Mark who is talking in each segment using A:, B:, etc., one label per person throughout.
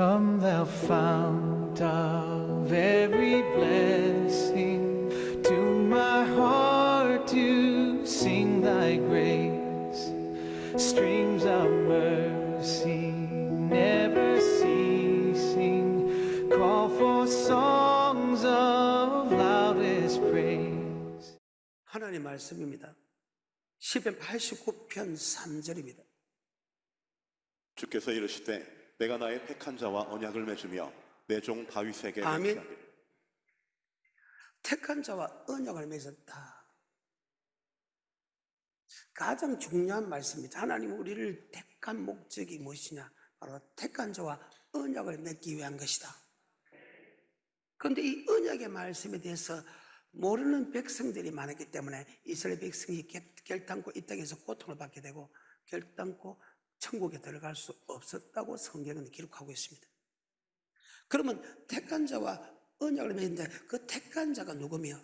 A: Come thou fount of every blessing, to my heart to sing thy grace. Streams of mercy never ceasing, call for songs of loudest praise.
B: 하나님의 말씀입니다. 시편 89편 3절입니다.
C: 주께서 이르시되 내가 나의 택한 자와 언약을 맺으며 내 종 다윗에게
B: 아멘.
C: 맹세하기를.
B: 택한 자와 언약을 맺었다. 가장 중요한 말씀입니다. 하나님은 우리를 택한 목적이 무엇이냐? 바로 택한 자와 언약을 맺기 위한 것이다. 그런데 이 언약의 말씀에 대해서 모르는 백성들이 많았기 때문에 이스라엘 백성이 결단코 이 땅에서 고통을 받게 되고 결단코 천국에 들어갈 수 없었다고 성경은 기록하고 있습니다. 그러면 택한 자와 언약을 맺는데 그 택한 자가 누구며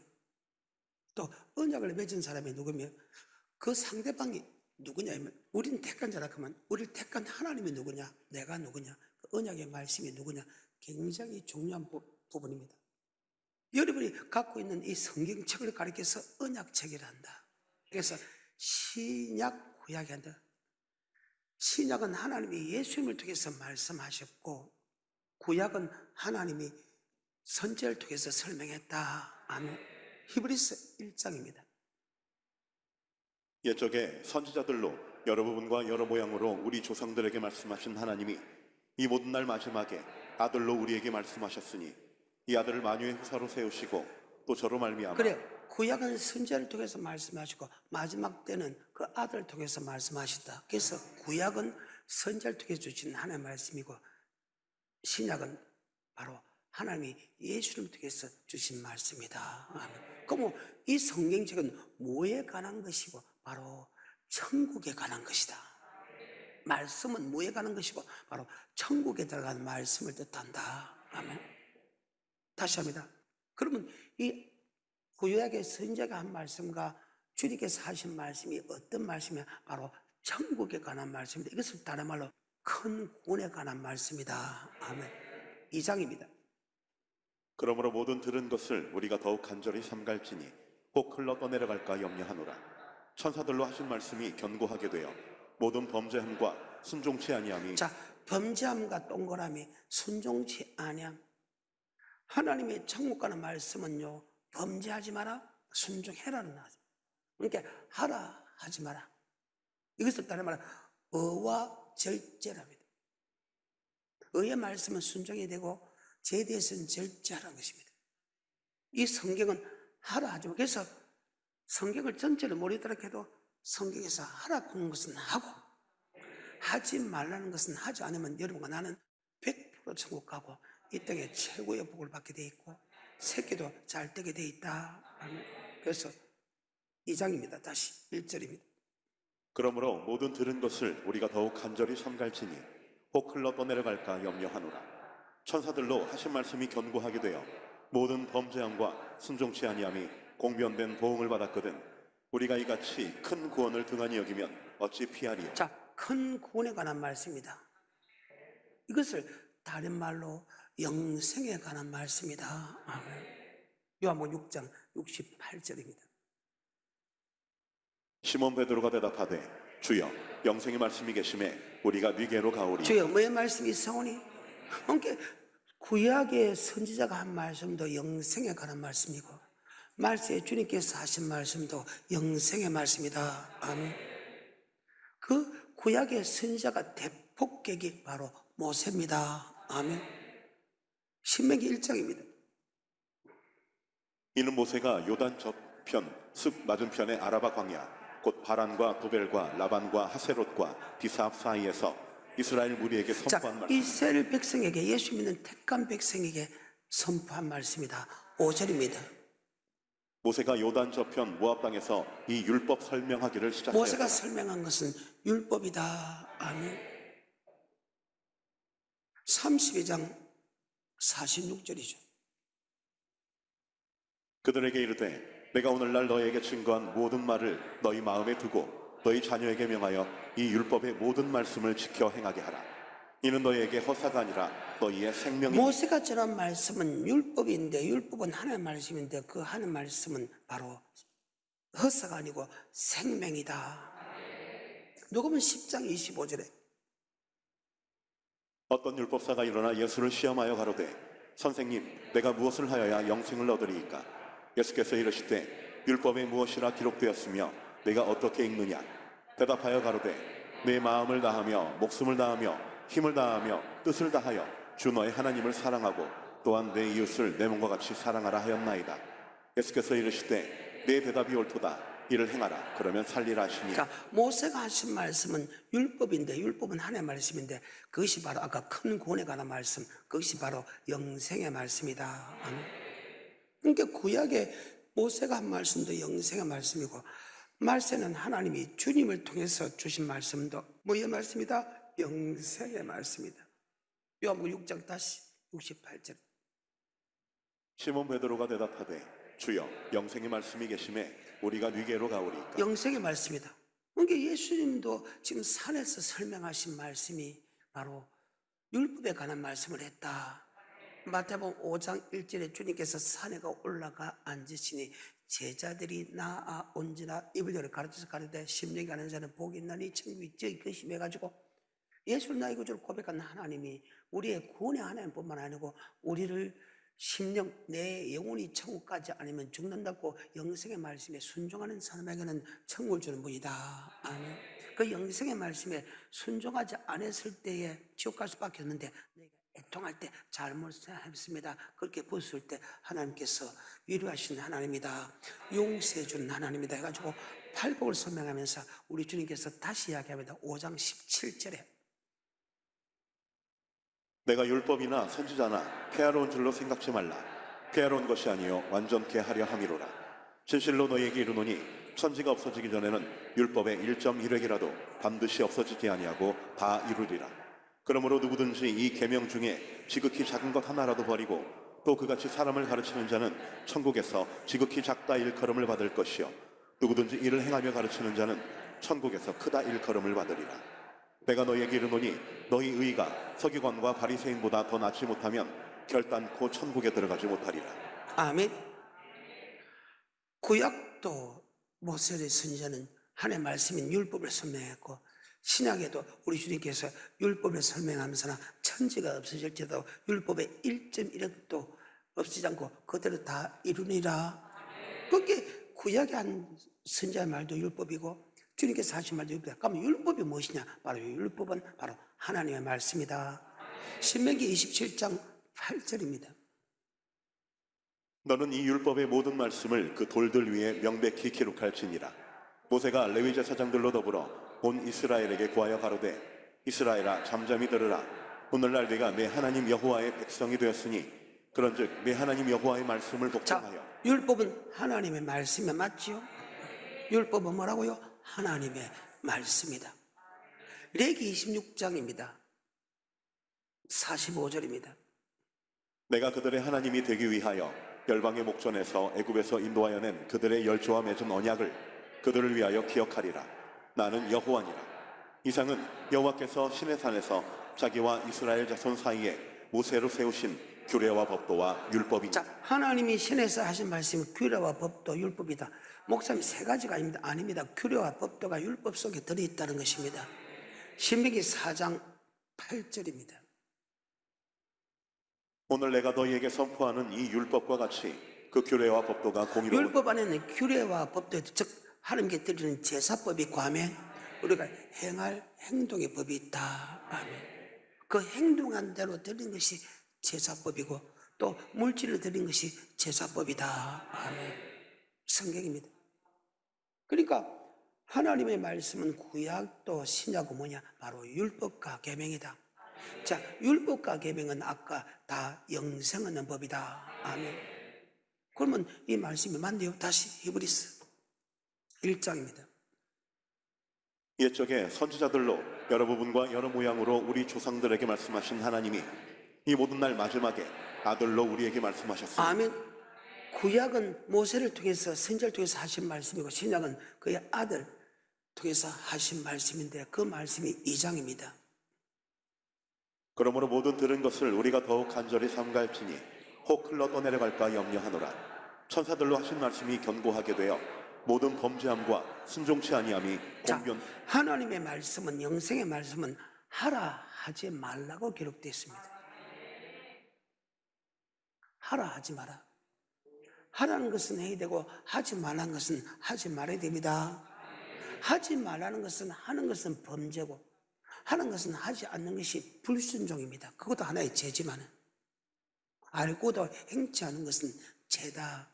B: 또 언약을 맺은 사람이 누구며 그 상대방이 누구냐면 우리는 택한 자라 하면 우리를 택한 하나님이 누구냐, 내가 누구냐, 그 언약의 말씀이 누구냐, 굉장히 중요한 부분입니다. 여러분이 갖고 있는 이 성경책을 가리켜서 언약책이라 한다. 그래서 신약, 구약이 한다. 신약은 하나님이 예수님을 통해서 말씀하셨고 구약은 하나님이 선지자를 통해서 설명했다. 아멘. 히브리서 1장입니다.
C: 옛적에 선지자들로 여러 부분과 여러 모양으로 우리 조상들에게 말씀하신 하나님이 이 모든 날 마지막에 아들로 우리에게 말씀하셨으니 이 아들을 만유의 후사로 세우시고 또 저로 말미암아
B: 그래, 구약은 선지자를 통해서 말씀하시고 마지막 때는 그 아들을 통해서 말씀하셨다. 그래서 구약은 선지자를 통해서 주신 하나님의 말씀이고 신약은 바로 하나님이 예수를 통해서 주신 말씀이다. 아멘. 그럼 이 성경책은 뭐에 관한 것이고 바로 천국에 관한 것이다. 말씀은 뭐에 관한 것이고 바로 천국에 들어가는 말씀을 뜻한다. 아멘. 다시 합니다. 그러면 이 구약의 선지자가 한 말씀과 주님께서 하신 말씀이 어떤 말씀이냐? 바로 천국에 관한 말씀입니다. 이것을 다른 말로 큰 구원에 관한 말씀이다. 아멘. 2장입니다.
C: 그러므로 모든 들은 것을 우리가 더욱 간절히 삼갈지니 혹 흘러 떠내려갈까 염려하노라. 천사들로 하신 말씀이 견고하게 되어 모든 범죄함과 순종치 아니함이.
B: 자, 범죄함과 동그라미 순종치 아니함. 하나님의 천국 가는 말씀은요, 범죄하지 마라, 순종해라는 하죠. 그러니까 하라 하지 마라. 이것을 다른 말로 의와 절제랍니다. 의의 말씀은 순종이 되고 죄에 대해서는 절제하라는 것입니다. 이 성경은 하라 하지 마. 그래서 성경을 전체를 모르도록 해도 성경에서 하라고 하는 것은 하고 하지 말라는 것은 하지 않으면 여러분과 나는 100% 천국 가고 이 땅에 최고의 복을 받게 돼 있고 새끼도 잘 뜨게 돼 있다. 그래서 2장입니다. 다시 1절입니다.
C: 그러므로 모든 들은 것을 우리가 더욱 간절히 삼갈지니 혹 흘러 떠내려갈까 염려하노라. 천사들로 하신 말씀이 견고하게 되어 모든 범죄함과 순종치 아니함이 공변된 보응을 받았거든 우리가 이같이 큰 구원을 등한히 여기면 어찌 피하리요.
B: 자, 큰 구원에 관한 말씀입니다. 이것을 다른 말로 영생에 관한 말씀이다. 아멘. 요한복음 6장 68절입니다.
C: 시몬 베드로가 대답하되 주여 영생의 말씀이 계심에 우리가 네게로 가오리.
B: 주여 뭐의 말씀이 있사오니? 그러니까 구약의 선지자가 한 말씀도 영생에 관한 말씀이고 말세에 주님께서 하신 말씀도 영생의 말씀이다. 아멘. 그 구약의 선지자가 대폭격이 바로 모세입니다. 아멘. 신명기 1장입니다.
C: 이는 모세가 요단 저편 숲 맞은편의 아라바 광야 곧 바란과 도벨과 라반과 하세롯과 비사합 사이에서 이스라엘 무리에게 선포한 말씀.
B: 이스라엘 백성에게 예수 믿는 택한 백성에게 선포한 말씀이다. 5절입니다.
C: 모세가 요단 저편 모압 땅에서 이 율법 설명하기를 시작했다.
B: 모세가 설명한 것은 율법이다. 아멘. 32장 46절이죠.
C: 그들에게 이르되 내가 오늘날 너희에게 증거한 모든 말을 너희 마음에 두고 너희 자녀에게 명하여 이 율법의 모든 말씀을 지켜 행하게 하라. 이는 너희에게 허사가 아니라 너희의 생명이니
B: 모세가 전한 말씀은 율법인데, 율법은 하나님의 말씀인데, 그 하나님의 말씀은 바로 허사가 아니고 생명이다. 누가복음 10장 25절에
C: 어떤 율법사가 일어나 예수를 시험하여 가로되 선생님 내가 무엇을 하여야 영생을 얻으리이까? 예수께서 이르시되 율법에 무엇이라 기록되었으며 내가 어떻게 읽느냐? 대답하여 가로되 내 마음을 다하며 목숨을 다하며 힘을 다하며 뜻을 다하여 주 너의 하나님을 사랑하고 또한 내 이웃을 내 몸과 같이 사랑하라 하였나이다. 예수께서 이르시되 내 대답이 옳도다. 이를 행하라. 그러면 살리라 하시니.
B: 그러니까 모세가 하신 말씀은 율법인데, 율법은 하나님의 말씀인데, 그것이 바로 아까 큰 구원에 관한 말씀, 그것이 바로 영생의 말씀이다. 아멘. 그러니까 구약에 모세가 한 말씀도 영생의 말씀이고, 말세는 하나님이 주님을 통해서 주신 말씀도 뭐의 말씀이다? 영생의 말씀이다. 요한복음 6장 다시 68절.
C: 시몬 베드로가 대답하되 주여 영생의 말씀이 계심에 우리가 네게로 가오리이까?
B: 영생의 말씀이다. 그러니까 예수님도 지금 산에서 설명하신 말씀이 바로 율법에 관한 말씀을 했다. 마태복음 5장 1절에 주님께서 산에 올라가 앉으시니 제자들이 나아 온지나 입을 열어 가르쳐서 가르되 심령이 가는 자는 복이 있나니 천국이 저희 것이 해가지고 예수를 나의 구주로 고백한 하나님이 우리의 구원의 하나님뿐만 아니고 우리를 심령, 내 영혼이 천국까지 아니면 죽는다고 영생의 말씀에 순종하는 사람에게는 천국을 주는 분이다. 아멘. 그 영생의 말씀에 순종하지 않았을 때에 지옥 갈 수밖에 없는데 내가 애통할 때 잘못했습니다. 그렇게 부었을 때 하나님께서 위로하시는 하나님이다. 용서해 주는 하나님이다 해가지고 팔복을 설명하면서 우리 주님께서 다시 이야기합니다. 5장 17절에
C: 내가 율법이나 선지자나 폐하러온 줄로 생각지 말라. 폐하러온 것이 아니요 완전케 하려 함이로라. 진실로 너희에게 이르노니 천지가 없어지기 전에는 율법의 1.1획이라도 반드시 없어지지 아니하고 다 이루리라. 그러므로 누구든지 이 계명 중에 지극히 작은 것 하나라도 버리고 또 그같이 사람을 가르치는 자는 천국에서 지극히 작다 일컬음을 받을 것이요 누구든지 이를 행하며 가르치는 자는 천국에서 크다 일컬음을 받으리라. 내가 너희에게 이르노니 너희 의가 서기관과 바리새인보다 더 낫지 못하면 결단코 천국에 들어가지 못하리라.
B: 아멘. 구약도 모세의 선지자는 하나님의 말씀인 율법을 설명했고 신약에도 우리 주님께서 율법을 설명하면서나 천지가 없어질지라도 율법의 1.1획도 없어지지 않고 그대로 다 이루니라. 그게 구약에 한 선지자의 말도 율법이고 주님께서 하신 말도 율법이다. 그러면 율법이 무엇이냐? 바로 율법은 바로 하나님의 말씀이다. 신명기 27장 8절입니다.
C: 너는 이 율법의 모든 말씀을 그 돌들 위에 명백히 기록할지니라. 모세가 레위 제사장들로 더불어 온 이스라엘에게 구하여 가로되 이스라엘아 잠잠히 들으라. 오늘날 네가 내 하나님 여호와의 백성이 되었으니 그런즉 내 하나님 여호와의 말씀을 복종하여.
B: 자, 율법은 하나님의 말씀에 맞지요? 율법은 뭐라고요? 하나님의 말씀이다. 레기 26장입니다. 45절입니다.
C: 내가 그들의 하나님이 되기 위하여 열방의 목전에서 애굽에서 인도하여 낸 그들의 열조와 맺은 언약을 그들을 위하여 기억하리라. 나는 여호와니라. 이상은 여호와께서 시내산에서 자기와 이스라엘 자손 사이에 모세로 세우신 규례와 법도와 율법이니라.
B: 자, 하나님이 신에서 하신 말씀이 규례와 법도 율법이다. 목사님 세 가지가 아닙니다. 규례와 법도가 율법 속에 들어있다는 것입니다. 신명기 4장 8절입니다.
C: 오늘 내가 너희에게 선포하는 이 율법과 같이 그 규례와 법도가 공의로운.
B: 율법 안에는 규례와 법도, 즉 하나님께 드리는 제사법이 있고 하면 우리가 행할 행동의 법이 있다. 아멘. 그 행동한 대로 드리는 것이 제사법이고 또 물질을 드리는 것이 제사법이다. 아멘. 성경입니다. 그러니까 하나님의 말씀은 구약도 신약도 뭐냐? 바로 율법과 계명이다. 자, 율법과 계명은 아까 다 영생 얻는 법이다. 아멘. 그러면 이 말씀이 맞네요. 다시 히브리서 1장입니다.
C: 옛적에 선지자들로 여러 부분과 여러 모양으로 우리 조상들에게 말씀하신 하나님이 이 모든 날 마지막에 아들로 우리에게 말씀하셨습니다.
B: 아멘. 구약은 모세를 통해서 선지자를 통해서 하신 말씀이고 신약은 그의 아들 통해서 하신 말씀인데 그 말씀이 2장입니다.
C: 그러므로 모든 들은 것을 우리가 더욱 간절히 삼갈지니 혹 흘러 떠내려갈까 염려하노라. 천사들로 하신 말씀이 견고하게 되어 모든 범죄함과 순종치 아니함이
B: 자,
C: 공변.
B: 하나님의 말씀은, 영생의 말씀은 하라 하지 말라고 기록되어 있습니다. 하라 하지 마라. 하라는 것은 해야 되고 하지 말라는 것은 하지 말아야 됩니다. 하지 말라는 것은, 하는 것은 범죄고 하는 것은 하지 않는 것이 불순종입니다. 그것도 하나의 죄지만 알고도 행치 않은 것은 죄다.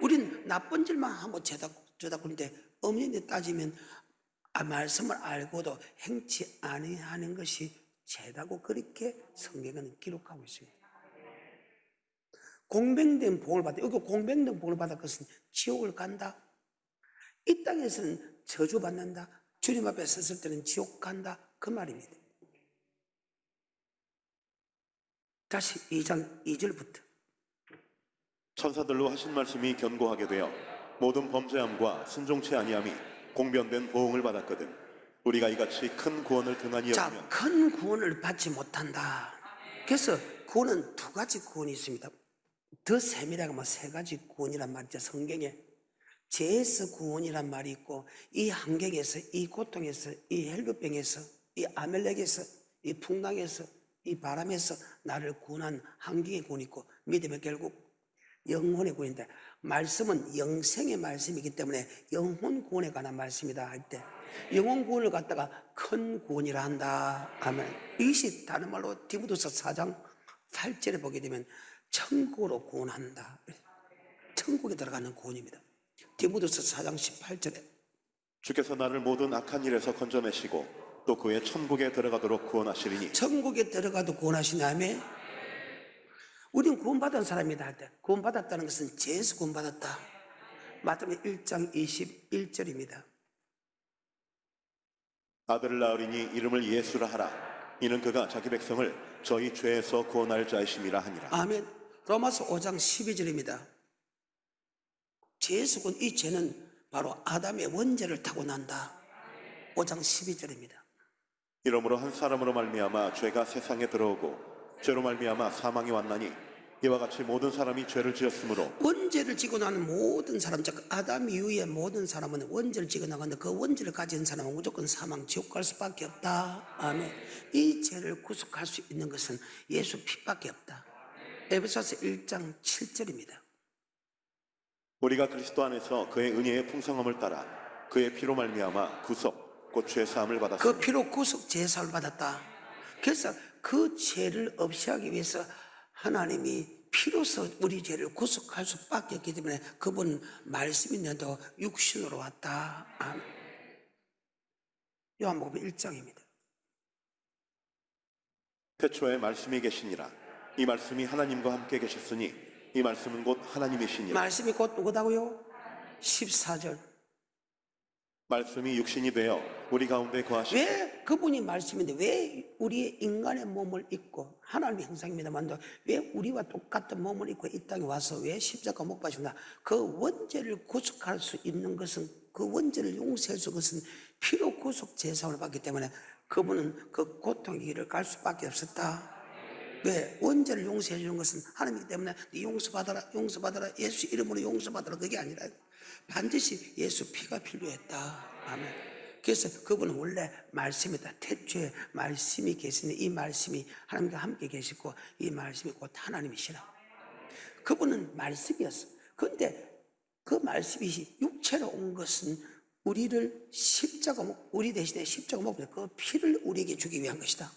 B: 우린 나쁜 일만 하면 죄다. 그런데 엄연히 따지면 말씀을 알고도 행치 아니하는 것이 죄다고 그렇게 성경은 기록하고 있습니다. 공병된 복을 받다. 여기 공병된 복을 받을 것은 지옥을 간다. 이 땅에서는 저주받는다. 주님 앞에 섰을 때는 지옥 간다. 그 말입니다. 다시 2장 2절부터.
C: 천사들로 하신 말씀이 견고하게 되어 모든 범죄함과 순종치 아니함이 공변된 보응을 받았거든. 우리가 이같이 큰 구원을 등한히 여기면.
B: 자, 큰 구원을 받지 못한다. 그래서 구원은 두 가지 구원이 있습니다. 더 세밀하게 하면 세 가지 구원이란 말이죠. 성경에 죄에서 구원이란 말이 있고, 이 환경에서, 이 고통에서, 이 헬루병에서, 이 아멜렉에서, 이 풍랑에서, 이 바람에서 나를 구원한 환경의 구원이 있고, 믿음의 결국 영혼의 구원인데, 말씀은 영생의 말씀이기 때문에 영혼 구원에 관한 말씀이다 할 때 영혼 구원을 갖다가 큰 구원이라 한다 하면, 이것이 다른 말로 디모데후서 4장 8절에 보게 되면 천국으로 구원한다. 천국에 들어가는 구원입니다. 디모데후서 4장 18절에
C: 주께서 나를 모든 악한 일에서 건져내시고 또 그의 천국에 들어가도록 구원하시리니.
B: 천국에 들어가도 구원하시나며, 우리는 구원받은 사람이다 할 때 구원받았다는 것은 죄에서 구원받았다. 마태복음 1장 21절입니다.
C: 아들을 낳으리니 이름을 예수라 하라. 이는 그가 자기 백성을 저희 죄에서 구원할 자이심이라 하니라.
B: 아멘. 로마서 5장 12절입니다. 죄에서 구원, 이 죄는 바로 아담의 원죄를 타고 난다. 5장 12절입니다.
C: 이러므로 한 사람으로 말미암아 죄가 세상에 들어오고 죄로 말미암아 사망이 왔나니 이와 같이 모든 사람이 죄를 지었으므로.
B: 원죄를 지고 나는 모든 사람, 즉 아담 이후의 모든 사람은 원죄를 지고 나가는데, 그 원죄를 가진 사람은 무조건 사망, 지옥 갈 수밖에 없다. 아멘. 이 죄를 구속할 수 있는 것은 예수 피밖에 없다. 에베소서 1장 7절입니다.
C: 우리가 그리스도 안에서 그의 은혜의 풍성함을 따라 그의 피로 말미암아 구속 곧 죄 사함을 받았으니.
B: 그 피로 구속 제사를 받았다. 그래서 그 죄를 없이 하기 위해서 하나님이 피로서 우리 죄를 구속할 수밖에 없기 때문에 그분 말씀인데도 육신으로 왔다. 아멘. 요한복음 1장입니다.
C: 태초에 말씀이 계시니라. 이 말씀이 하나님과 함께 계셨으니 이 말씀은 곧 하나님이시니라.
B: 말씀이 곧 누구다고요? 14절.
C: 말씀이 육신이 되어 우리 가운데 거하시고.
B: 왜 그분이 말씀인데 왜 우리의 인간의 몸을 입고, 하나님의 형상입니다만 왜 우리와 똑같은 몸을 입고 이 땅에 와서 왜 십자가 못 박으셨나? 그 원죄를 구속할 수 있는 것은, 그 원죄를 용서할 수 있는 것은 피로 구속 제사를 받기 때문에 그분은 그 고통의 길을 갈 수밖에 없었다. 왜? 원죄를 용서해 주는 것은 하나님이기 때문에 용서받아라, 용서받아라, 예수 이름으로 용서받아라, 그게 아니라 반드시 예수 피가 필요했다. 아멘. 그래서 그분은 원래 말씀이다. 태초에 말씀이 계시는데 이 말씀이 하나님과 함께 계시고 이 말씀이 곧 하나님이시라. 그분은 말씀이었어. 그런데 그 말씀이 육체로 온 것은 우리를 우리 대신에 십자가 목에 그 피를 우리에게 주기 위한 것이다.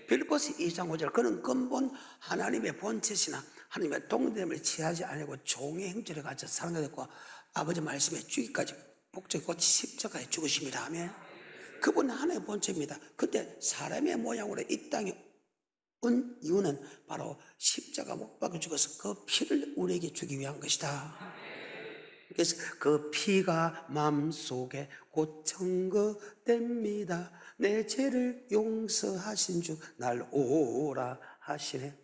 B: 빌립보서 2장 5절, 그는 근본 하나님의 본체시나 하나님의 동됨을 취하지 아니고 종의 형체를 가져 사랑을 했고 아버지 말씀에 죽기까지 복종이 곧 십자가에 죽으심이라 하면, 그분은 하나님의 본체입니다. 근데 사람의 모양으로 이 땅에 온 이유는 바로 십자가 못 박아 죽어서 그 피를 우리에게 주기 위한 것이다. 그래서 그 피가 마음속에 곧 증거됩니다. 내 죄를 용서하신 주 날 오라 하시네.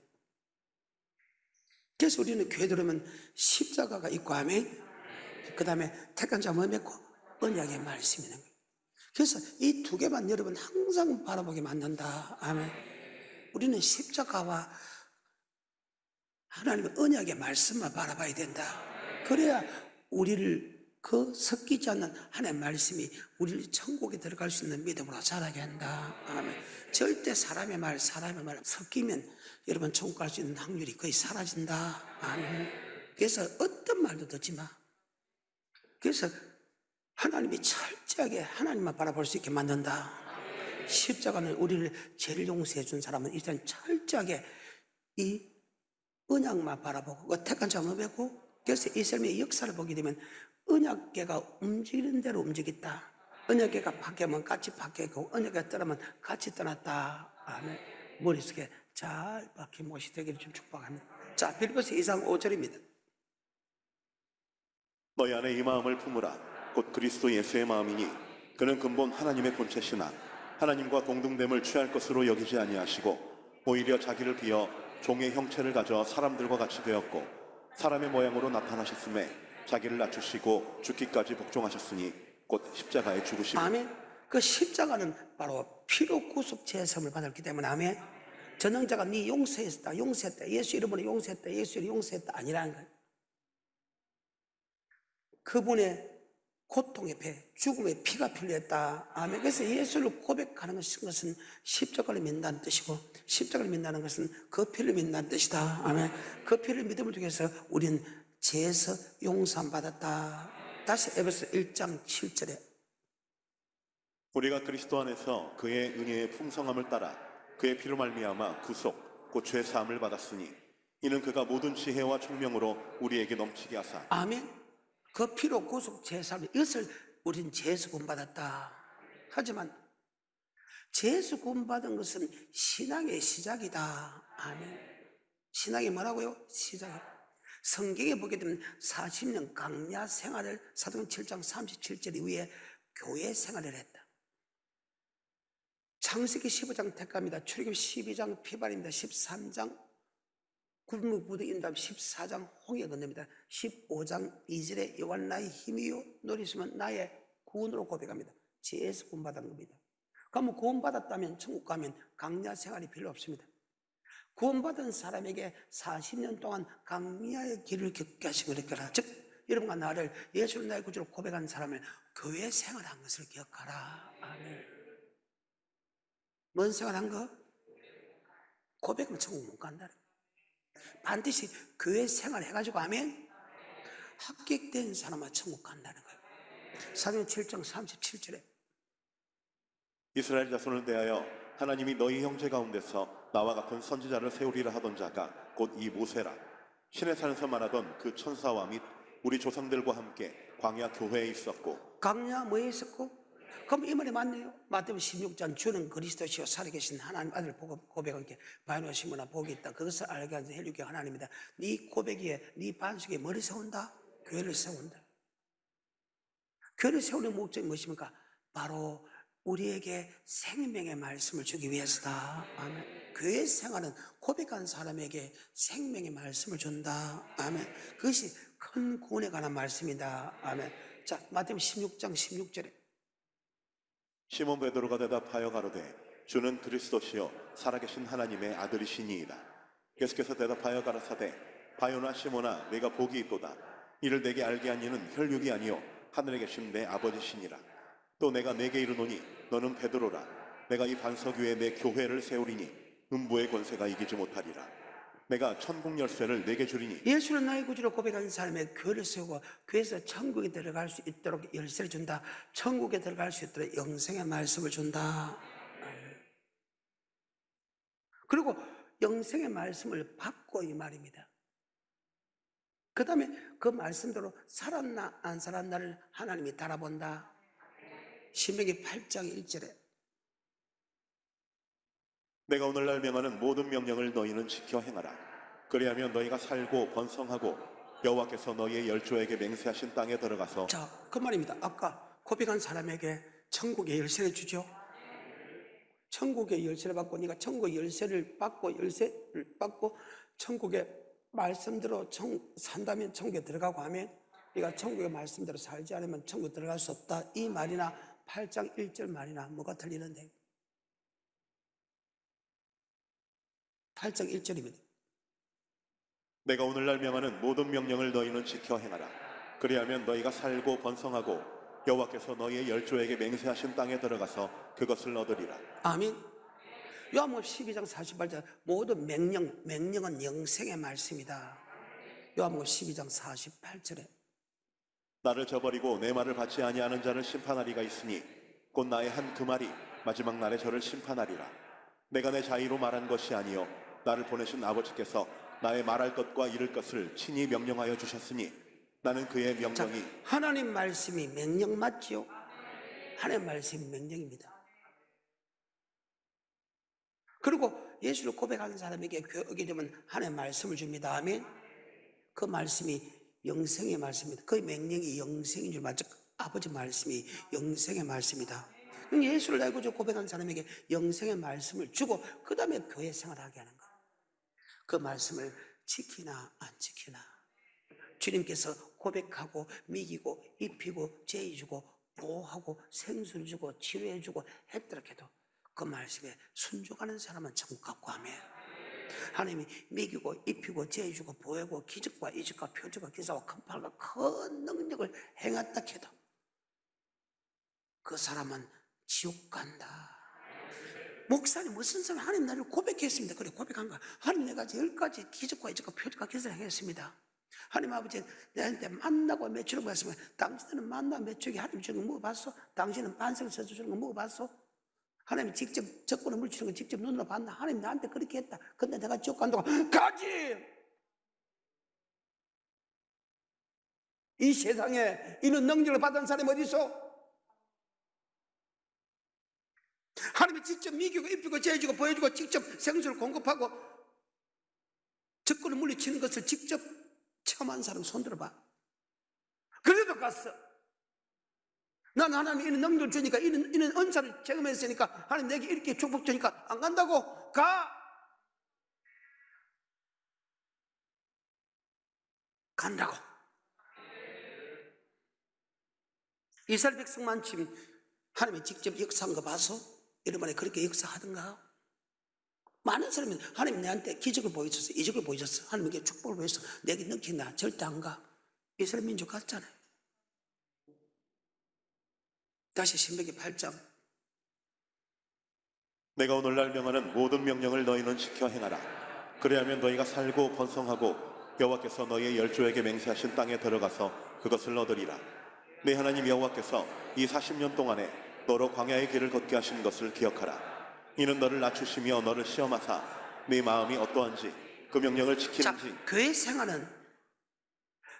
B: 그래서 우리는 교회 들어오면 십자가가 있고 아멘. 그 다음에 택한 자 뭐 맺고 언약의 말씀이 있는 거예요. 그래서 이 두 개만 여러분 항상 바라보게 만든다. 아멘. 우리는 십자가와 하나님의 언약의 말씀만 바라봐야 된다. 그래야 우리를 그 섞이지 않는 하나님의 말씀이 우리를 천국에 들어갈 수 있는 믿음으로 자라게 한다. 아멘. 절대 사람의 말 섞이면 여러분 천국 갈 수 있는 확률이 거의 사라진다. 아멘. 그래서 어떤 말도 듣지 마. 그래서 하나님이 철저하게 하나님만 바라볼 수 있게 만든다. 십자가는 우리를 죄를 용서해 준 사람은 일단 철저하게 이 언약만 바라보고 그 택한 자만 보고, 그래서 이 삶의 역사를 보게 되면 언약궤가 움직이는 대로 움직였다. 언약궤가 바뀌면 같이 바뀌고 언약궤가 떠나면 같이 떠났다. 아멘. 머릿속에 잘 박힌 못이 되기를 좀 축복합니다. 자, 빌립보서 2장 5절입니다.
C: 너희 안에 이 마음을 품으라. 곧 그리스도 예수의 마음이니 그는 근본 하나님의 본체시나 하나님과 동등됨을 취할 것으로 여기지 아니하시고 오히려 자기를 비어 종의 형체를 가져 사람들과 같이 되었고 사람의 모양으로 나타나셨음에 자기를 낮추시고 죽기까지 복종하셨으니 곧 십자가에 죽으시고.
B: 아멘. 그 십자가는 바로 피로 구속 제사를 받았기 때문에 아멘. 전능자가 네 용서했다, 용서했다, 예수 이름으로 용서했다, 예수 이름으로 용서했다 아니라는 거예요. 그분의 고통의 배, 죽음의 피가 필요했다. 아멘. 그래서 예수를 고백하는 것은 십자가를 믿는다는 뜻이고, 십자가를 믿는다는 것은 그 피를 믿는다는 뜻이다. 아멘. 그 피를 믿음을 통해서 우리는 죄에서 용서함 받았다. 다시 에베소 1장 7절에
C: 우리가 그리스도 안에서 그의 은혜의 풍성함을 따라 그의 피로 말미암아 구속 곧 죄 사함을 받았으니 이는 그가 모든 지혜와 총명으로 우리에게 넘치게 하사.
B: 아멘. 그 피로 구속 제사를, 이것을 우린 죄에서 구원받았다. 하지만 죄에서 구원받은 것은 신앙의 시작이다. 아멘. 신앙이 뭐라고요? 시작이다. 성경에 보게 되면 40년 강야 생활을 사도행 7장 37절 이후에 교회 생활을 했다. 창세기 15장 택갑니다. 출애굽 12장 피발입니다. 13장 굴무부득 인도함, 14장 홍해 건넵니다. 15장 2절에 여호와 나의 힘이요 너를 있으면 나의 구원으로 고백합니다. 죄에서 구원받은 겁니다. 그러면 구원받았다면 천국 가면 강야 생활이 필요 없습니다. 구원받은 사람에게 40년 동안 강야의 길을 겪게 하시고 그랬거라. 즉 여러분과 나를 예수를 나의 구주로 고백한 사람을 교회 생활한 것을 기억하라. 아멘. 뭔 생활한 거? 고백하면 천국 못 간다. 반드시 교회 생활 해가지고 아멘. 합격된 사람은 천국 간다는 거예요. 사도행 7장 37절에
C: 이스라엘 자손을 대하여 하나님이 너희 형제 가운데서 나와 같은 선지자를 세우리라 하던 자가 곧 이 모세라. 신의 산에서 말하던 그 천사와 및 우리 조상들과 함께 광야 교회에 있었고.
B: 광야 뭐에 있었고? 그럼 이 말이 맞네요. 마태복음 16장 주는 그리스도시요 살아계신 하나님 아들 고백한 게 바이노시모나 복이 있다. 그것을 알게 하는 헬류교 하나님이다. 네 고백에 네 반석에 뭐를 세운다? 교회를 세운다. 교회를 세우는 목적이 무엇입니까? 바로 우리에게 생명의 말씀을 주기 위해서다. 아멘. 교회 생활은 고백한 사람에게 생명의 말씀을 준다. 아멘. 그것이 큰 구원에 관한 말씀이다. 아멘. 자, 마태복음 16장 16절에
C: 시몬 베드로가 대답하여 가로되 주는 그리스도시요 살아계신 하나님의 아들이시니이다. 계속해서 대답하여 가라사대 바요나 시몬아 내가 복이 있도다. 이를 내게 알게 한 이는 혈육이 아니요 하늘에 계신 내 아버지시니라. 또 내가 내게 이르노니 너는 베드로라. 내가 이 반석 위에 내 교회를 세우리니 음부의 권세가 이기지 못하리라. 내가 천국 열쇠를 내게 주리니.
B: 예수는 나의 구주로 고백하는 사람의 교회를 세우고 교회에서 천국에 들어갈 수 있도록 열쇠를 준다. 천국에 들어갈 수 있도록 영생의 말씀을 준다. 그리고 영생의 말씀을 받고 이 말입니다. 그 다음에 그 말씀대로 살았나 안 살았나를 하나님이 달아본다. 신명기 8장 1절에
C: 내가 오늘날 명하는 모든 명령을 너희는 지켜 행하라. 그리하면 너희가 살고 번성하고 여호와께서 너희의 열조에게 맹세하신 땅에 들어가서.
B: 자, 그 말입니다. 아까 고백한 사람에게 천국의 열쇠를 주죠. 천국의 열쇠를 받고 네가 천국의 열쇠를 받고 천국의 말씀대로 산다면 천국에 들어가고 하면 네가 천국의 말씀대로 살지 않으면 천국에 들어갈 수 없다. 이 말이나 8장 1절 말이나 뭐가 틀리는데 8장 1절입니다.
C: 내가 오늘날 명하는 모든 명령을 너희는 지켜 행하라. 그리하면 너희가 살고 번성하고 여호와께서 너희의 열조에게 맹세하신 땅에 들어가서 그것을 얻으리라.
B: 아멘. 요한복음 12장 48절 모든 명령은 영생의 말씀이다. 요한복음 12장 48절에
C: 나를 저버리고 내 말을 받지 아니하는 자를 심판하리가 있으니 곧 나의 한 그 말이 마지막 날에 저를 심판하리라. 내가 내 자의로 말한 것이 아니요 나를 보내신 아버지께서 나의 말할 것과 이를 것을 친히 명령하여 주셨으니 나는 그의 명령이
B: 하나님 말씀이 명령 맞지요? 하나님 말씀이 명령입니다. 그리고 예수를 고백하는 사람에게 교육이 되면 하나님 말씀을 줍니다. 아멘. 그 말씀이 영생의 말씀입니다. 그 명령이 영생인 줄 맞죠? 아버지 말씀이 영생의 말씀이다. 예수를 알고 고백하는 사람에게 영생의 말씀을 주고 그 다음에 교회 생활하게 하는 거예요. 그 말씀을 지키나 안 지키나 주님께서 고백하고 미기고 입히고 제의 주고 보호하고 생수를 주고 치료해 주고 했더라도 그 말씀에 순종하는 사람은 천국 갖고 하며 하나님이 미기고 입히고 제의 주고 보호하고 기적과 이적과 표적과 기사와 큰팔과 큰 능력을 행했다 해도 그 사람은 지옥 간다. 목사님 무슨 사람 하나님 나를 고백했습니다. 그래 고백한 거야. 하나님 내가 10가지 기적과 이적과 표적과 기사를 행했습니다. 하나님 아버지 내한테 만나고 매출을 받았으면 당신은 만나 매출이 하나님 주는 거 먹어봤어? 당신은 반석을 써서 주는 거 먹어봤어? 하나님 직접 적군을 물치는 거 직접 눈으로 봤나? 하나님 나한테 그렇게 했다. 근데 내가 지옥 간다고 가지! 이 세상에 이런 능력을 받은 사람이 어디 있어? 하나님이 직접 미기고 입히고 제해주고 보여주고 직접 생수를 공급하고 적군을 물리치는 것을 직접 체험한 사람 손 들어봐. 그래도 갔어. 난 하나님이 이런 능력을 주니까 이런 은사를 체험했으니까 하나님 내게 이렇게 축복 주니까 안 간다고 가. 간다고. 이스라엘 백성만 지금 하나님이 직접 역사한 거 봐서 이번에 그렇게 역사하던가? 많은 사람이 하나님 내한테 기적을 보여줬어, 이적을 보여줬어, 하나님께 축복을 보여줬어, 내게 느낀다. 절대 안 가. 이스라엘 민족 같잖아요. 다시 신명기 8장.
C: 내가 오늘날 명하는 모든 명령을 너희는 지켜 행하라. 그리하면 너희가 살고 번성하고 여호와께서 너희의 열조에게 맹세하신 땅에 들어가서 그것을 얻으리라. 네 하나님 여호와께서 이 40년 동안에 너로 광야의 길을 걷게 하신 것을 기억하라. 이는 너를 낮추시며 너를 시험하사 네 마음이 어떠한지 그 명령을 지키는지.
B: 교회 생활은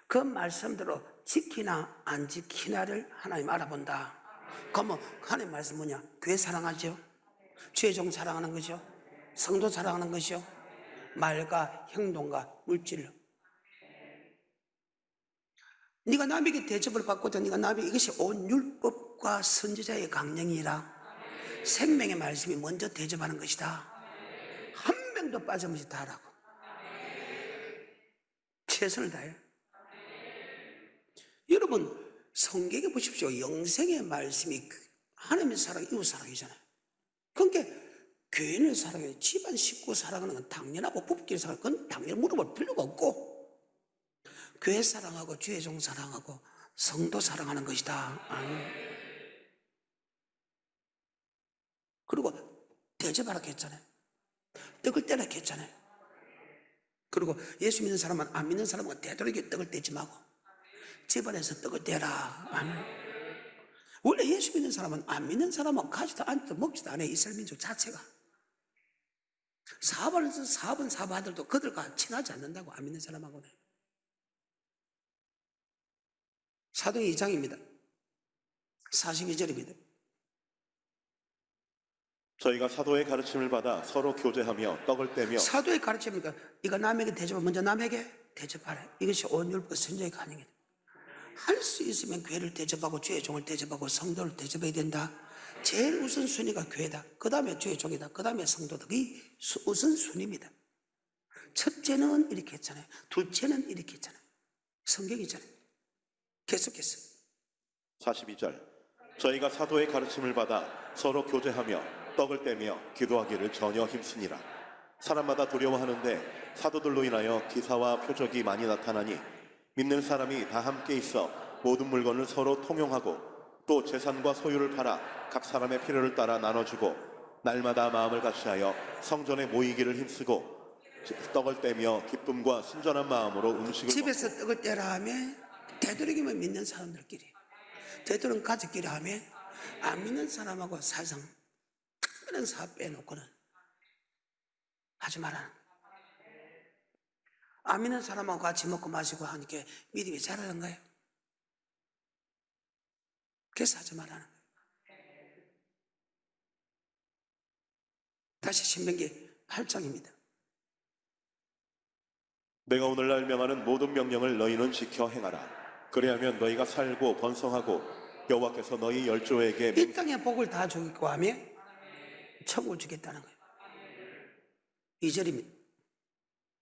B: 그 말씀대로 지키나 안 지키나를 하나님 알아본다. 그러면 하나님 말씀 뭐냐? 교회 사랑하죠? 주의 종 사랑하는 거죠? 성도 사랑하는 것이요? 말과 행동과 물질로. 네가 남에게 대접을 받고도 네가 남에게 이것이 온 율법과 선지자의 강령이라 생명의 말씀이 먼저 대접하는 것이다. 한 명도 빠짐없이 다 하라고. 최선을 다해. 여러분 성경에 보십시오. 영생의 말씀이 하나님의 사랑, 이웃 사랑이잖아요. 그러니까 교인을 사랑해, 집안 식구 사랑하는 건 당연하고 부부끼리 사랑하는 건 당연히 물어볼 필요가 없고 교회 사랑하고 주의 종 사랑하고 성도 사랑하는 것이다. 그리고 대접하라 했잖아요. 떡을 떼라 했잖아요. 그리고 예수 믿는 사람은 안 믿는 사람은 되도록이면 떡을 떼지 말고 집안에서 떡을 떼라. 원래 예수 믿는 사람은 안 믿는 사람은 가지도 않지도 먹지도 않아요. 이스라엘 민족 자체가. 사업하면서 사업은 사업하더라도 그들과 친하지 않는다고. 안 믿는 사람하고는. 사도행 2장입니다. 42절입니다.
C: 저희가 사도의 가르침을 받아 서로 교제하며 떡을 떼며.
B: 사도의 가르침이니까 이거 남에게 대접을 먼저 남에게 대접하라. 이것이 온 율법 선지자의 가능이다. 할 수 있으면 교회를 대접하고 주의 종을 대접하고 성도를 대접해야 된다. 제일 우선순위가 교회다. 그 다음에 주의 종이다. 그 다음에 성도다. 그게 우선순위입니다. 첫째는 이렇게 했잖아요. 둘째는 이렇게 했잖아요. 성경이잖아요. 계속해서
C: 42절. 저희가 사도의 가르침을 받아 서로 교제하며 떡을 떼며 기도하기를 전혀 힘쓰니라. 사람마다 두려워하는데 사도들로 인하여 기사와 표적이 많이 나타나니 믿는 사람이 다 함께 있어 모든 물건을 서로 통용하고 또 재산과 소유를 팔아 각 사람의 필요를 따라 나눠주고 날마다 마음을 같이하여 성전에 모이기를 힘쓰고 떡을 떼며 기쁨과 순전한 마음으로 음식을
B: 집에서 떡을 떼라 하면 되도록이면 믿는 사람들끼리, 되도록 가족끼리 하면 안 믿는 사람하고 사실상 특별한 사업 빼놓고는 하지 마라. 안 믿는 사람하고 같이 먹고 마시고 하니까 믿음이 자라는 거예요. 그래서 하지 말라는 거예요. 다시 신명기 8장입니다.
C: 내가 오늘날 명하는 모든 명령을 너희는 지켜 행하라. 그리하면 너희가 살고 번성하고 여호와께서 너희 열조에게
B: 이 땅의 복을 다 주겠고 하면 천국을 주겠다는 거예요. 2절입니다.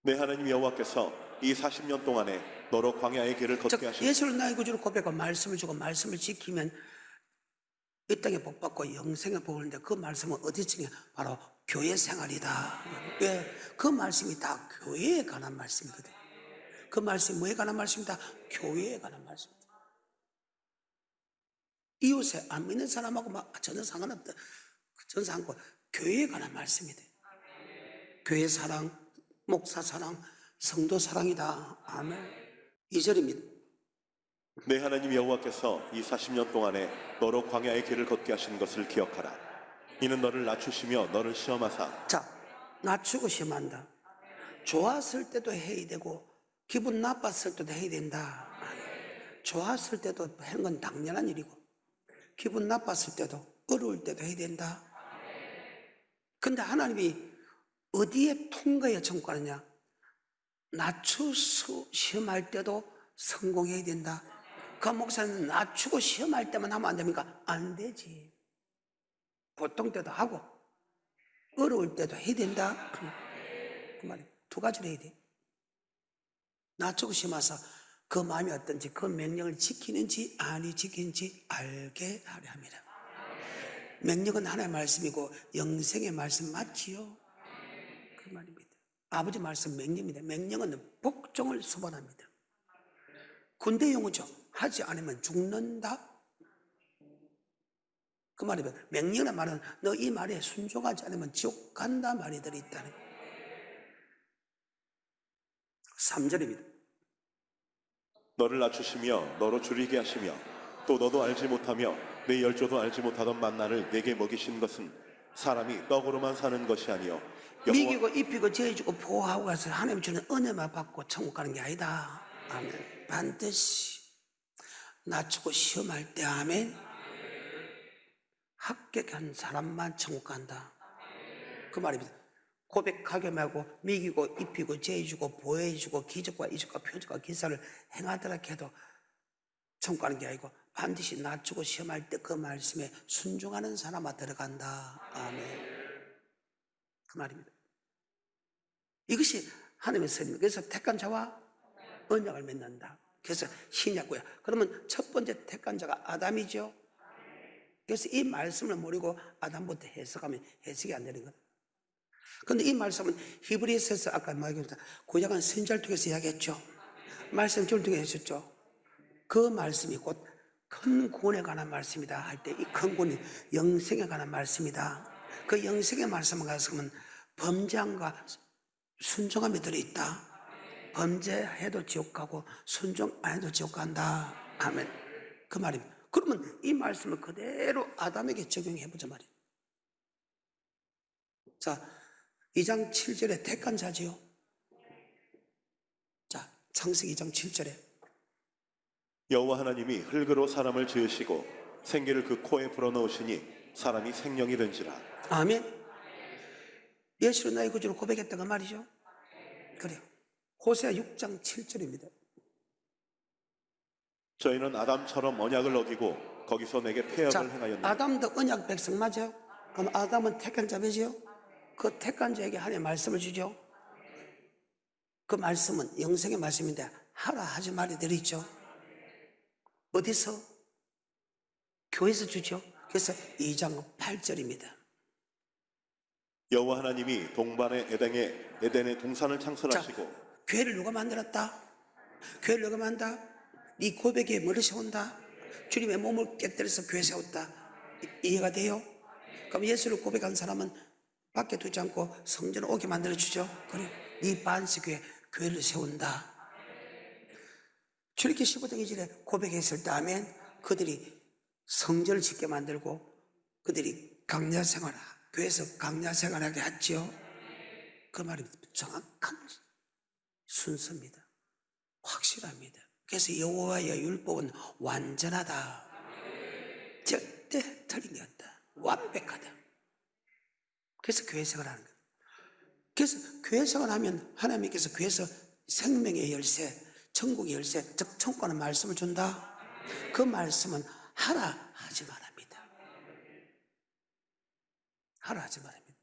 C: 내 하나님 여호와께서 이 40년 동안에 너로 광야의 길을 걷게 하시고
B: 예수를 나의 구주로 고백하고 말씀을 주고 말씀을 지키면 이 땅에 복 받고 영생의 복을 주는데 그 말씀은 어디 중에 바로 교회 생활이다. 왜? 그 말씀이 다 교회에 관한 말씀이거든. 그 말씀이 뭐에 관한 말씀이다? 교회에 관한 말씀이다. 이웃에 안 믿는 사람하고 막 전혀 상관없다. 전혀 상관없고 교회에 관한 말씀이다. 교회 사랑, 목사 사랑, 성도 사랑이다. 아멘. 2절입니다.
C: 내 하나님 여호와께서 이 40년 동안에 너로 광야의 길을 걷게 하신 것을 기억하라. 이는 너를 낮추시며 너를 시험하사.
B: 자, 낮추고 시험한다. 좋았을 때도 해야 되고 기분 나빴을 때도 해야 된다. 좋았을 때도 하는 건 당연한 일이고 기분 나빴을 때도 어려울 때도 해야 된다. 근데 하나님이 어디에 통과에 청구하느냐? 낮추고 시험할 때도 성공해야 된다. 그 목사는 낮추고 시험할 때만 하면 안 됩니까? 안 되지. 보통 때도 하고 어려울 때도 해야 된다. 그 말이에요. 두 가지를 해야 돼. 낮추고 시험해서 그 마음이 어떤지 그 명령을 지키는지 아니 지키는지 알게 하려 합니다. 명령은 하나의 말씀이고 영생의 말씀 맞지요? 그 말입니다. 아버지 말씀 명령입니다. 명령은 복종을 수반합니다. 군대 용어죠. 하지 않으면 죽는다. 그 말이면 명령의 말은 너 이 말에 순종하지 않으면 지옥 간다 말이 들어있다는 거예요. 3절입니다.
C: 너를 낮추시며 너로 줄이게 하시며 또 너도 알지 못하며 내 열조도 알지 못하던 만나를 내게 먹이신 것은 사람이 떡으로만 사는 것이 아니요
B: 미기고 입히고 제해주고 보호하고 가서 하나님 주는 은혜만 받고 천국 가는 게 아니다. 아멘. 반드시 낮추고 시험할 때 아멘. 합격한 사람만 천국 간다. 그 말입니다. 고백하게 말고 미기고 입히고 제해주고 보호해주고 기적과 이적과 표적과 기사를 행하더라 해도 천국 가는 게 아니고 반드시 낮추고 시험할 때 그 말씀에 순종하는 사람만 들어간다. 아멘. 그 말입니다. 이것이 하나님의 선입니다. 그래서 택한 자와 언약을 맺는다. 그래서 신약구야. 그러면 첫 번째 택한 자가 아담이죠. 그래서 이 말씀을 모르고 아담부터 해석하면 해석이 안 되는 거예요. 그런데 이 말씀은 히브리서에서 아까 말했다. 구약은 선지자를 통해서 이야기했죠. 말씀을 통해서 했었죠. 그 말씀이 곧 큰 구원에 관한 말씀이다 할 때 이 큰 구원이 영생에 관한 말씀이다. 그 영생의 말씀을 가서는 범죄함과 순종함이 들어있다. 범죄해도 지옥 가고 순종 안 해도 지옥 간다. 아멘. 그 말입니다. 그러면 이 말씀을 그대로 아담에게 적용해보자 말이에요. 자, 2장 7절에 택한 자지요. 자, 창세기 2장 7절에
C: 여호와 하나님이 흙으로 사람을 지으시고 생기를 그 코에 불어넣으시니 사람이 생명이 된지라.
B: 아멘. 예수를 나의 구주로 고백했다가 말이죠. 그래요. 호세아 6장 7절입니다.
C: 저희는 아담처럼 언약을 어기고 거기서 내게 폐역을 행하였느니.
B: 아담도 언약 백성 맞아요? 그럼 아담은 택한 자매지요? 그 택한 자에게 하나님의 말씀을 주죠. 그 말씀은 영생의 말씀인데 하라 하지 말이 들어있죠. 어디서? 교회에서 주죠. 그래서 2장 8절입니다.
C: 여호와 하나님이 동반의 에덴의 동산을
B: 자,
C: 창설하시고
B: 교회를 누가 만들었다? 교회를 누가 만다? 네 고백에 뭐를 세운다? 주님의 몸을 깨뜨려서 교회 세웠다. 이해가 돼요? 그럼 예수를 고백한 사람은 밖에 두지 않고 성전에 오게 만들어주죠. 그래, 네 반석에 교회를 세운다. 출애굽기 15장 2절에 고백했을 때 아멘. 그들이 성전을 짓게 만들고 그들이 강야 생활, 교회에서 강야 생활하게 했죠. 그 말이 정확한 순서입니다. 확실합니다. 그래서 여호와의 율법은 완전하다. 절대 틀린 게 없다. 완벽하다. 그래서 교회 생활하는 거예요. 그래서 교회 생활하면 하나님께서 교회에서 생명의 열쇠, 천국의 열쇠, 즉 천국하는 말씀을 준다. 그 말씀은 하라 하지 말합니다. 하라 하지 말합니다.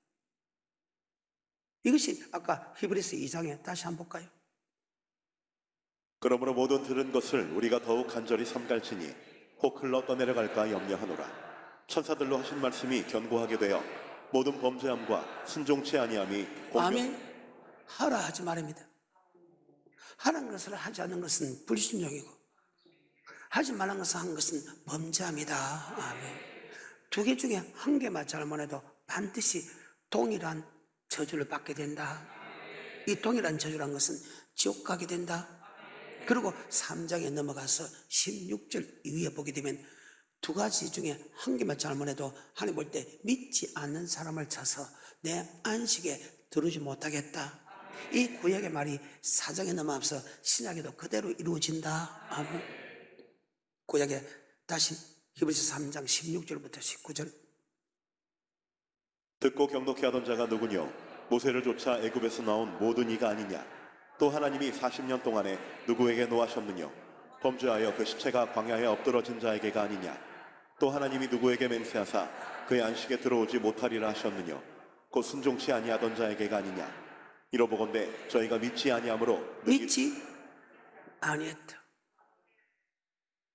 B: 이것이 아까 히브리서 2장에 다시 한번 볼까요?
C: 그러므로 모든 들은 것을 우리가 더욱 간절히 삼갈지니 혹 흘러 떠내려갈까 염려하노라. 천사들로 하신 말씀이 견고하게 되어 모든 범죄함과 순종치 아니함이
B: 아멘. 하라 하지 말입니다. 하라는 것을 하지 않는 것은 불순종이고 하지 말라는 것을 한 것은 범죄함이다. 아멘. 두 개 중에 한 개만 잘못해도 반드시 동일한 저주를 받게 된다. 이 동일한 저주란 것은 지옥 가게 된다. 그리고 3장에 넘어가서 16절 위에 보게 되면 두 가지 중에 한 개만 잘못해도 하나님 볼 때 믿지 않는 사람을 쳐서 내 안식에 들어오지 못하겠다. 이 구약의 말이 4장에 넘어가서 신약에도 그대로 이루어진다. 아멘. 구약에 다시 히브리서 3장 16절부터 19절.
C: 듣고 경독케 하던 자가 누구뇨? 모세를 쫓아 애굽에서 나온 모든 이가 아니냐? 또 하나님이 40년 동안에 누구에게 노하셨느뇨? 범죄하여 그 시체가 광야에 엎드러진 자에게가 아니냐? 또 하나님이 누구에게 맹세하사 그의 안식에 들어오지 못하리라 하셨느뇨? 곧 순종치 아니하던 자에게가 아니냐? 이러보건대 저희가 믿지 아니하므로
B: 믿지 아니했다.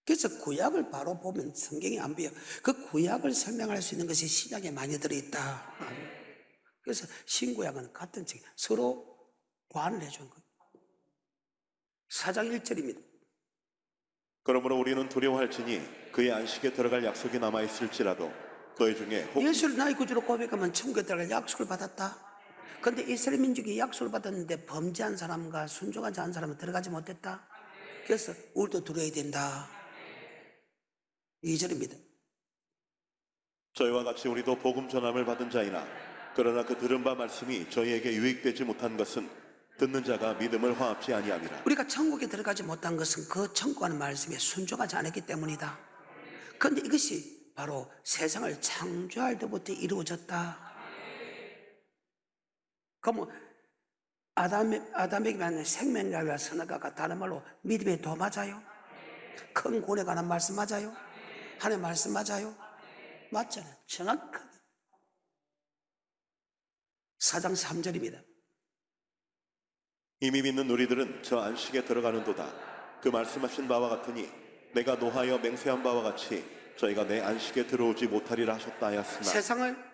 B: 그래서 구약을 바로 보면 성경이 안 보여. 그 구약을 설명할 수 있는 것이 신약에 많이 들어있다. 그래서 신구약은 같은 책, 서로 보완을 해준 거예요. 4장 1절입니다.
C: 그러므로 우리는 두려워할지니 그의 안식에 들어갈 약속이 남아있을지라도 너희 중에 혹
B: 예수를 나의 구주로 고백하면 천국에 들어갈 약속을 받았다. 그런데 이스라엘 민족이 약속을 받았는데 범죄한 사람과 순종하지 않은 사람은 들어가지 못했다. 그래서 우리도 들어야 된다. 2절입니다.
C: 저희와 같이 우리도 복음 전함을 받은 자이나 그러나 그 들은 바 말씀이 저희에게 유익되지 못한 것은 듣는 자가 믿음을 화합지 아니함이라.
B: 우리가 천국에 들어가지 못한 것은 그 천국하는 말씀에 순종하지 않았기 때문이다. 그런데 이것이 바로 세상을 창조할 때부터 이루어졌다. 그럼 아담에게 맞는 생명과와 선악과가 다른 말로 믿음의 도 맞아요? 큰 구원에 관한 말씀 맞아요? 하나님의 말씀 맞아요? 맞잖아요. 정확하게. 4장 3절입니다.
C: 이미 믿는 우리들은 저 안식에 들어가는도다. 그 말씀하신 바와 같으니 내가 노하여 맹세한 바와 같이 저희가 내 안식에 들어오지 못하리라 하셨다 하였으나.
B: 세상을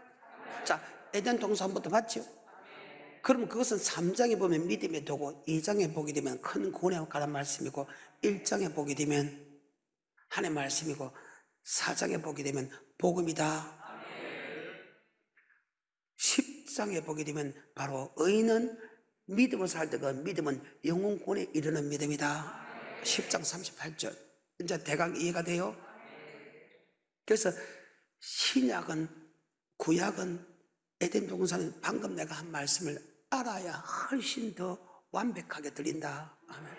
B: 에덴 동산부터 봤죠? 그러면 그것은 3장에 보면 믿음의 도고 2장에 보게 되면 큰 구원에 관한 말씀이고 1장에 보게 되면 하나님의 말씀이고 4장에 보게 되면 복음이다. 10장에 보게 되면 바로 의인은 믿음을 살 때 그 믿음은 영원 구원에 이르는 믿음이다. 10장 38절. 이제 대강 이해가 돼요? 그래서 신약은 구약은 에덴 동산은 방금 내가 한 말씀을 알아야 훨씬 더 완벽하게 들린다. 아멘.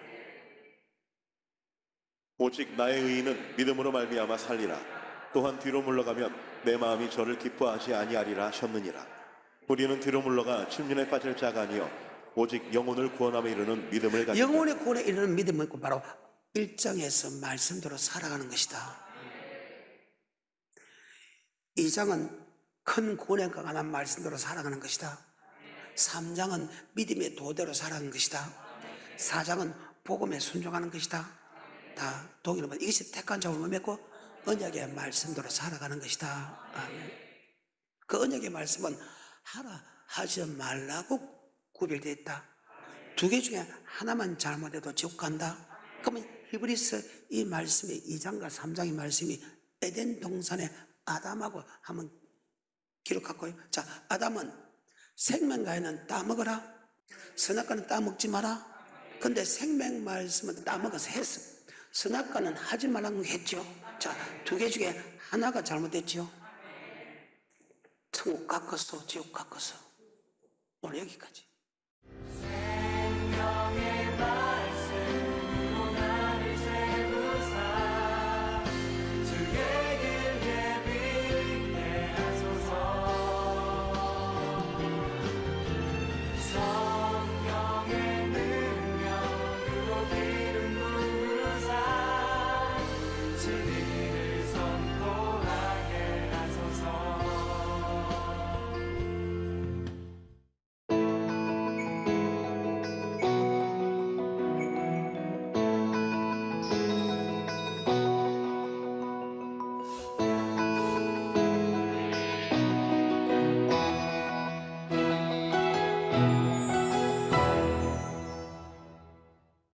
C: 오직 나의 의인은 믿음으로 말미암아 살리라. 또한 뒤로 물러가면 내 마음이 저를 기뻐하지 아니하리라 하셨느니라. 우리는 뒤로 물러가 침륜에 빠질 자가 아니요 오직 영혼을 구원함에 이르는 믿음을 가지고
B: 영혼의 구원에 이르는 믿음은 있고 바로 1장에서 말씀대로 살아가는 것이다. 2장은 큰 구원에 관한 말씀대로 살아가는 것이다. 3장은 믿음의 도대로 살아가는 것이다. 4장은 복음에 순종하는 것이다. 다 동일한 것. 이것이 택한 자를 맺고 언약의 말씀대로 살아가는 것이다. 아멘. 그 언약의 말씀은 하라 하지 말라고 구별되어 있다. 두 개 중에 하나만 잘못해도 지옥 간다. 그러면 히브리서 이 말씀이 2장과 3장의 말씀이 에덴 동산에 아담하고 한번 기록하고요. 자, 아담은 생명과에는 따먹어라, 선악과는 따먹지 마라. 근데 생명 말씀은 따먹어서 했어. 선악과는 하지 말라는 거 했죠. 자, 두 개 중에 하나가 잘못됐죠. 천국 가까스도 지옥 가까스. 오늘 여기까지.
A: 생명의